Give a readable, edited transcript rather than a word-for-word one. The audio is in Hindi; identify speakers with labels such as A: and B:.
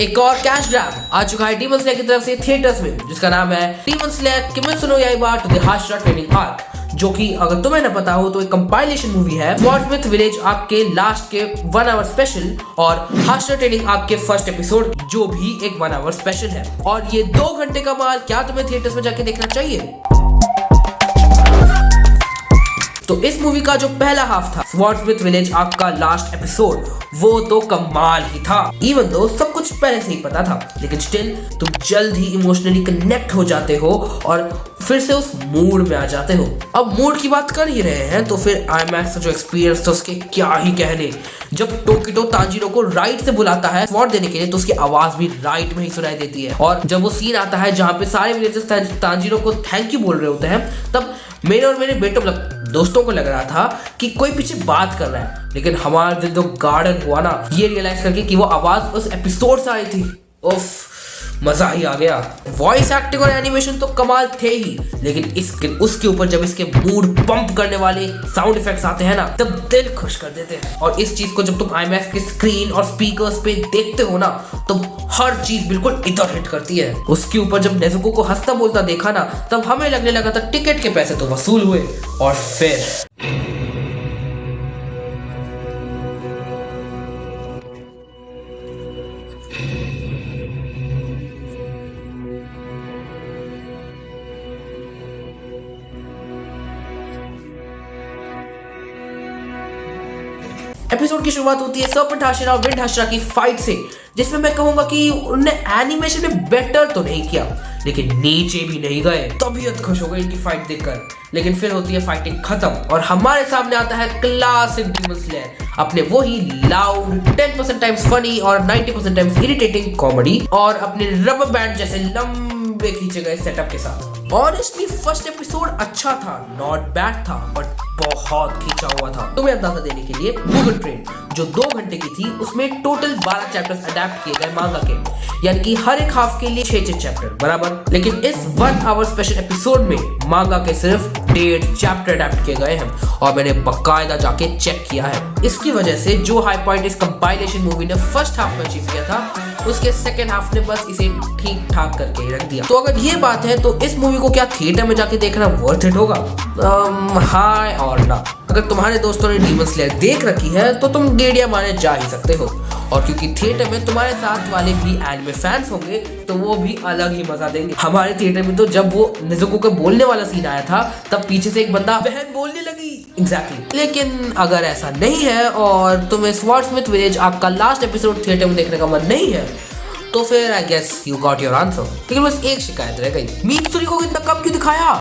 A: एक और कैश ग्रैब आ चुका है डीमन स्लेयर की तरफ से थिएटर्स में, जिसका नाम है demon slayer Kimetsu no Yaiba to the Hashira training arc, जो कि अगर तुम्हें न पता हो तो एक कंपाइलेशन मूवी है स्वॉर्डस्मिथ विलेज आर्क के लास्ट के 1 आवर स्पेशल और हाशिरा ट्रेनिंग आर्क के फर्स्ट एपिसोड जो भी एक 1 आवर स्पेशल है। और ये 2 घंटे का माल क्या तुम्हें थिएटर्स में जाके देखना चाहिए? तो इस मूवी का जो पहला हाफ था स्वॉर्डस्मिथ विलेज आर्क का लास्ट एपिसोड, वो तो कमाल ही था। इवन दो सब कुछ पहले से ही पता था, लेकिन स्टिल तुम जल्द ही इमोशनली कनेक्ट हो जाते हो और फिर से उस मूड में आ जाते हो। अब मूड की बात कर ही रहे हैं तो फिर आईमैक्स का जो एक्सपीरियंस था उसके क्या ही कहने। जब टोकिटो तांजीरो को राइट से बुलाता है स्वॉर्ड देने के लिए तो उसकी आवाज भी राइट में ही सुनाई देती है। और जब वो सीन आता है जहाँ पे सारे विलेजर्स तांजीरो को थैंक यू बोल रहे होते हैं, तब मेरे और मेरे दोस्तों को लग रहा था कि कोई पीछे बात कर रहा है, लेकिन हमारा दिल तो गार्डन हुआ ना ये रियलाइज करके कि वो आवाज उस एपिसोड से आई थी। उफ, मजा ही आ गया। वॉइस एक्टिंग और एनिमेशन तो कमाल थे ही, लेकिन उसके ऊपर जब इसके मूड पंप करने वाले साउंड इफेक्ट्स आते हैं ना, तब दिल खुश कर देते हैं। और इस चीज को जब तुम आईमैक्स की स्क्रीन और स्पीकर्स पे देखते हो ना, तो हर चीज बिल्कुल इधर हिट करती है। उसके ऊपर जब नेजुको को हंसता बोलता देखा ना, तब हमें लगने लगा था टिकट के पैसे तो वसूल हुए। और फिर एपिसोड की शुरुआत होती है सर्पेंट हाशिरा और विंड हाशिरा की फाइट से, जिसमें मैं कहूंगा कि उन्होंने एनिमेशन में बेटर तो नहीं किया, लेकिन नीचे भी नहीं गए। तबीयत खुश हो गई इनकी फाइट देखकर। लेकिन फिर होती है फाइटिंग खत्म और हमारे सामने आता है क्लासिक डीमन स्लेयर अपने वही लाउड 10% टाइम्स फनी और 90% टाइम्स इरिटेटिंग कॉमेडी और अपने रबर बैंड जैसे लंबे खींचे गए सेटअप के साथ। ऑनेस्टली फर्स्ट एपिसोड अच्छा था, नॉट बैड था, बट बहुत खींचा हुआ था। तुम्हें अंदाजा देने के लिए गूगल ट्रेन जो 2 घंटे की थी, उसमें टोटल 12 चैप्टर्स अडेप्ट किए गए मांगा के, यानी कि हर एक हाफ के लिए 6 चैप्टर बराबर। लेकिन इस 1 आवर स्पेशल एपिसोड में मांगा के सिर्फ 1.5 चैप्टर अडेप्ट किए गए हैं और मैंने बकायदा जाके चेक किया है। इसकी वजह से जो हाई पॉइंट इस कंपाइलेशन मूवी ने फर्स्ट हाफ में अचीव किया था, उसके सेकेंड हाफ ने बस इसे ठीक ठाक करके ही रख दिया। तो अगर ये बात है तो इस मूवी को क्या थिएटर में जाके देखना वर्थ इट होगा? हाय और ना। अगर तुम्हारे दोस्तों ने डीमन स्लेयर देख रखी है तो तुम गेड़िया मारने जा ही सकते हो, और क्योंकि थिएटर में तुम्हारे साथ वाले भी एनिमे फैंस होंगे तो वो भी अलग ही मजा देंगे। हमारे थिएटर में तो जब वो नेजुको के बोलने वाला सीन आया था, तब पीछे से एक बंदा बहन बोलने लगी। एग्जैक्टली। लेकिन अगर ऐसा नहीं है और तुम्हें स्वॉर्डस्मिथ विलेज आपका लास्ट एपिसोड थिएटर में देखने का मन नहीं है, तो फिर I guess you got your answer. लेकिन बस एक शिकायत रह गई, मीम स्टोरी को इतना कम क्यों दिखाया?